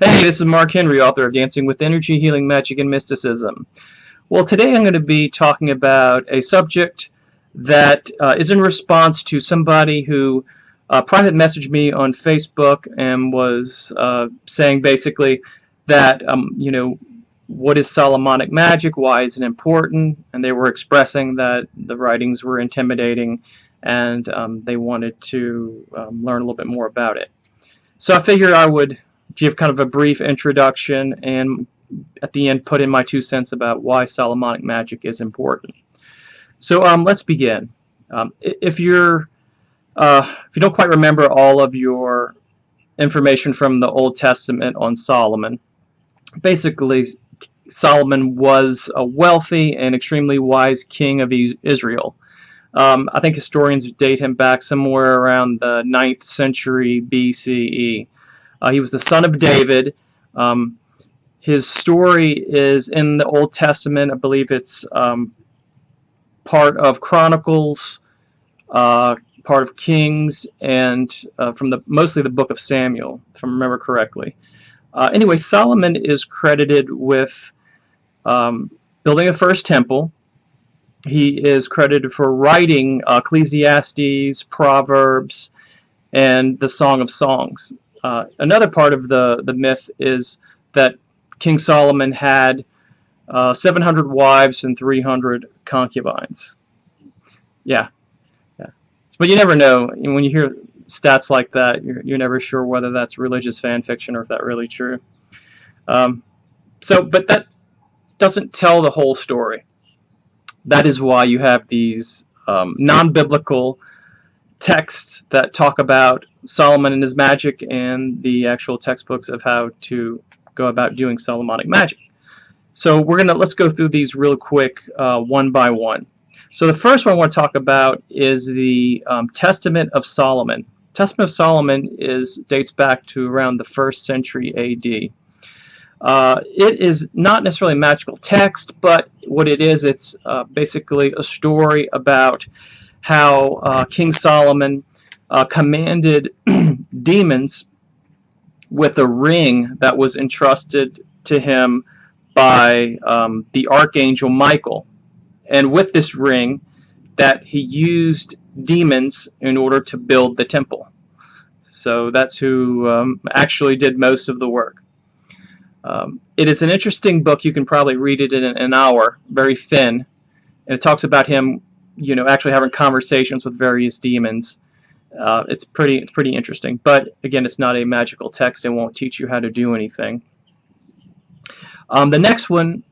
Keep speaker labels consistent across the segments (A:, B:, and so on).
A: Hey, this is Mark Henry, author of Dancing with Energy, Healing, Magic, and Mysticism. Well, today I'm going to be talking about a subject that is in response to somebody who private messaged me on Facebook and was saying basically that, what is Solomonic magic? Why is it important? And they were expressing that the writings were intimidating and they wanted to learn a little bit more about it. So I figured I would give kind of a brief introduction and at the end put in my 2 cents about why Solomonic magic is important. So let's begin. If you don't quite remember all of your information from the Old Testament on Solomon, basically Solomon was a wealthy and extremely wise king of Israel. I think historians date him back somewhere around the 9th century BCE. He was the son of David. His story is in the Old Testament. I believe it's part of Chronicles, part of Kings, and from mostly the book of Samuel, if I remember correctly. Anyway, Solomon is credited with building the first temple. He is credited for writing Ecclesiastes, Proverbs, and the Song of Songs. Another part of the myth is that King Solomon had 700 wives and 300 concubines. Yeah. But you never know. When you hear stats like that, you're never sure whether that's religious fan fiction or if that's really true. But that doesn't tell the whole story. That is why you have these non-biblical texts that talk about Solomon and his magic and the actual textbooks of how to go about doing Solomonic magic. So let's go through these real quick one by one. So the first one I want to talk about is the Testament of Solomon. Testament of Solomon dates back to around the 1st century AD. It is not necessarily a magical text, but what it is, it's basically a story about how King Solomon commanded demons with a ring that was entrusted to him by the archangel Michael. And with this ring, that he used demons in order to build the temple. So that's who actually did most of the work. It is an interesting book. You can probably read it in an hour, very thin. And it talks about him, actually having conversations with various demons. It's pretty interesting. But again, it's not a magical text. It won't teach you how to do anything. The next one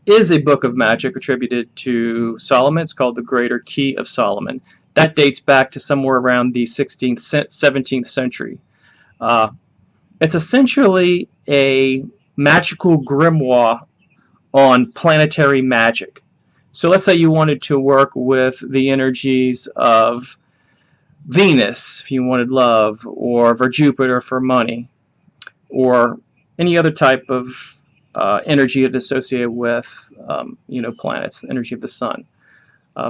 A: is a book of magic attributed to Solomon. It's called the Greater Key of Solomon. That dates back to somewhere around the 16th, 17th century. It's essentially a magical grimoire on planetary magic. So let's say you wanted to work with the energies of Venus, if you wanted love, or for Jupiter for money, or any other type of energy that's associated with, planets, the energy of the sun,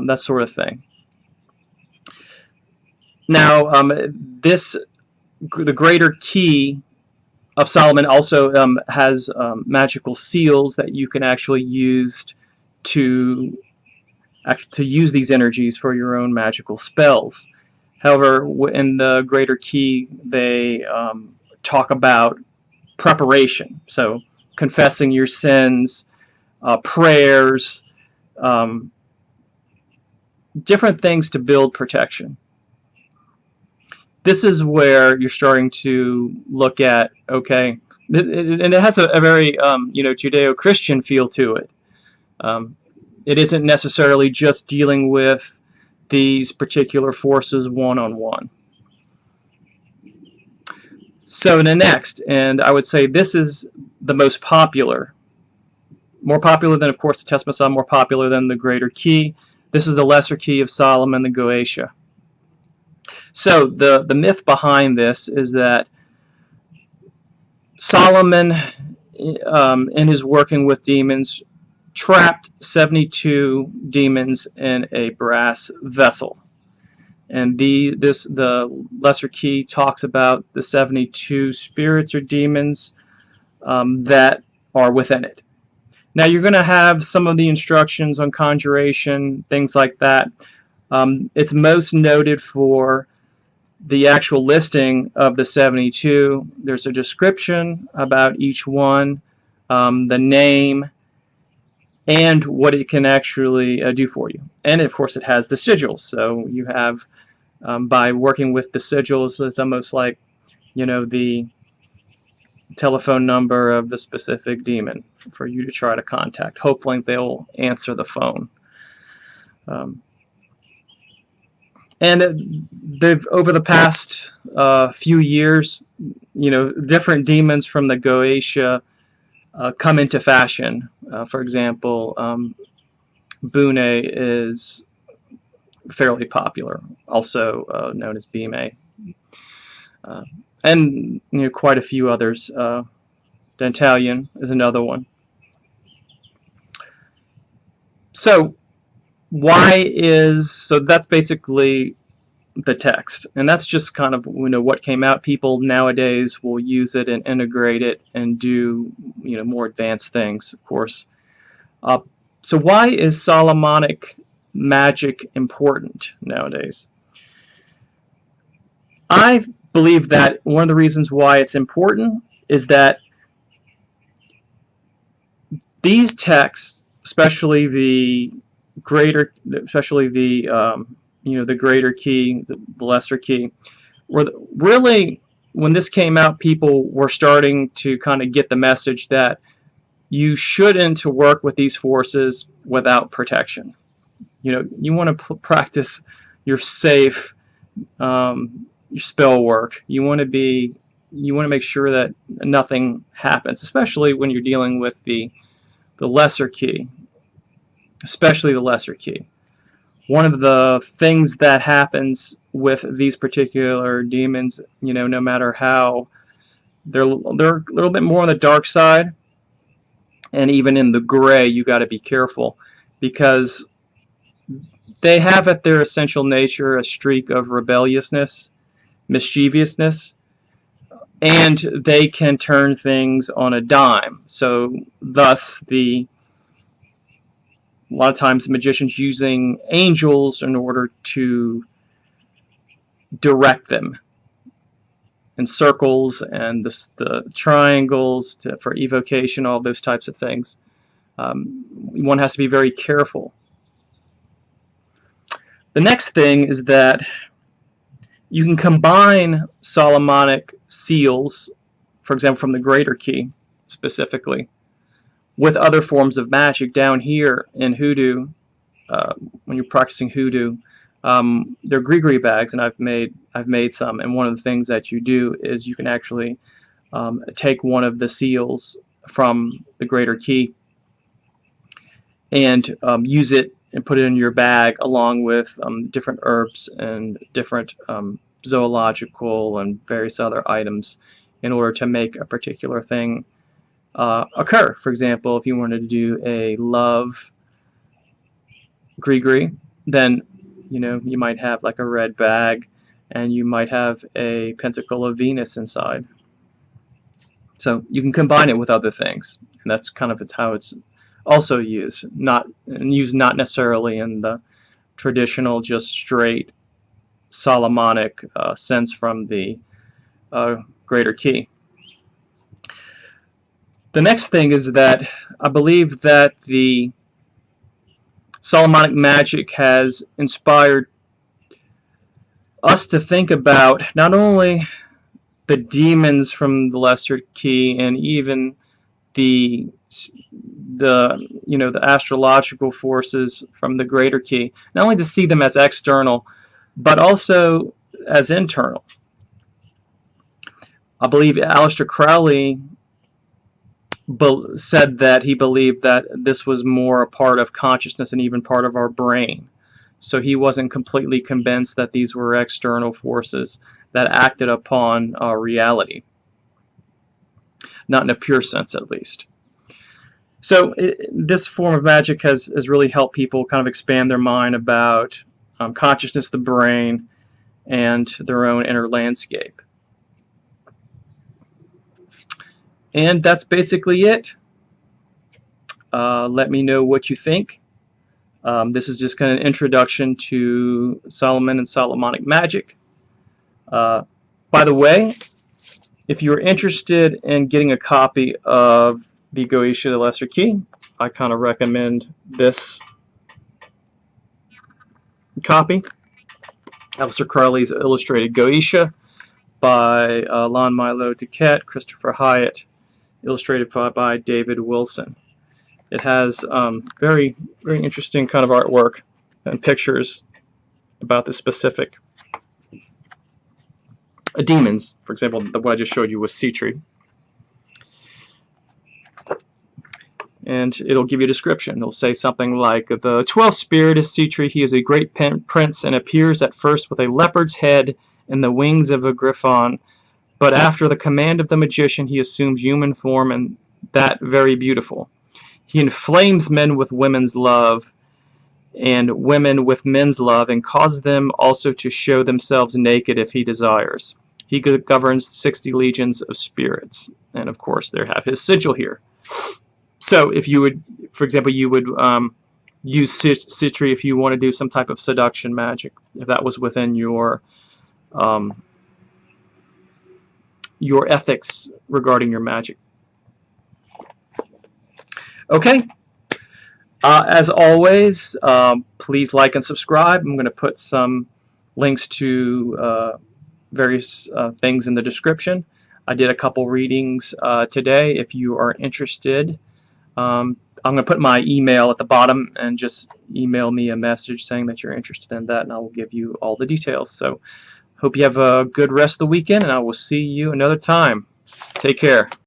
A: that sort of thing. Now, the Greater Key of Solomon also has magical seals that you can actually use to use these energies for your own magical spells. However, in the Greater Key, they talk about preparation. So confessing your sins, prayers, different things to build protection. This is where you're starting to look at, okay, and it has a very Judeo-Christian feel to it. It isn't necessarily just dealing with these particular forces one-on-one. So the next, and I would say this is the most popular, more popular than, of course, the Testament of Solomon, more popular than the Greater Key. This is the Lesser Key of Solomon, the Goetia. So the myth behind this is that Solomon, in his working with demons, trapped 72 demons in a brass vessel. And the Lesser Key talks about the 72 spirits or demons that are within it. Now you're going to have some of the instructions on conjuration, things like that. It's most noted for the actual listing of the 72. There's a description about each one, the name, and what it can actually do for you. And of course it has the sigils. So you have, by working with the sigils, it's almost like, the telephone number of the specific demon for you to try to contact. Hopefully they'll answer the phone. And they've, over the past few years, different demons from the Goetia come into fashion. For example, Bune is fairly popular, also known as Bime. And quite a few others. Dantalion is another one. So so that's basically the text, and that's just kind of what came out. People nowadays will use it and integrate it and do more advanced things, of course. So why is Solomonic magic important nowadays? I believe that one of the reasons why it's important is that these texts, especially the greater key, the lesser key, were really, when this came out, people were starting to kind of get the message that you shouldn't work with these forces without protection. You want to practice your safe your spell work. You want to make sure that nothing happens, especially when you're dealing with the lesser key, especially the lesser key. One of the things that happens with these particular demons, no matter how, they're a little bit more on the dark side, and even in the gray, you got to be careful, because they have at their essential nature a streak of rebelliousness, mischievousness, and they can turn things on a dime. So thus a lot of times magicians using angels in order to direct them, and circles and the triangles for evocation, all those types of things. One has to be very careful. The next thing is that you can combine Solomonic seals, for example from the greater key specifically, with other forms of magic. Down here in hoodoo, when you're practicing hoodoo, they're gree-gree bags, and I've made some, and one of the things that you do is you can actually take one of the seals from the greater key and use it and put it in your bag along with different herbs and different zoological and various other items in order to make a particular thing occur. For example, if you wanted to do a love gree-gree, then you might have like a red bag, and you might have a pentacle of Venus inside. So you can combine it with other things, and that's kind of how it's also used. Not necessarily in the traditional, just straight Solomonic sense from the greater key. The next thing is that I believe that the Solomonic magic has inspired us to think about not only the demons from the lesser key and even the astrological forces from the greater key, not only to see them as external but also as internal. I believe Aleister Crowley said that he believed that this was more a part of consciousness and even part of our brain. So he wasn't completely convinced that these were external forces that acted upon reality. Not in a pure sense, at least. So this form of magic has really helped people kind of expand their mind about consciousness, the brain, and their own inner landscape. And that's basically it. Let me know what you think. This is just kind of an introduction to Solomon and Solomonic magic. By the way, if you're interested in getting a copy of the Goetia the Lesser Key, I kind of recommend this copy. Aleister Crowley's Illustrated Goetia by Lon Milo Duquette, Christopher Hyatt, illustrated by David Wilson. It has very interesting kind of artwork and pictures about the specific demons. For example, what I just showed you was Citri. And it'll give you a description. It'll say something like, the 12th spirit is Citri. He is a great prince and appears at first with a leopard's head and the wings of a griffon. But after the command of the magician, he assumes human form, and that very beautiful. He inflames men with women's love and women with men's love, and causes them also to show themselves naked if he desires. He governs 60 legions of spirits. And of course, they have his sigil here. So if you would, for example, you would use Citri if you want to do some type of seduction magic, if that was within your ethics regarding your magic. Okay. As always, please like and subscribe. I'm going to put some links to various things in the description. I did a couple readings today. If you are interested, I'm going to put my email at the bottom, and just email me a message saying that you're interested in that, and I will give you all the details. So hope you have a good rest of the weekend, and I will see you another time. Take care.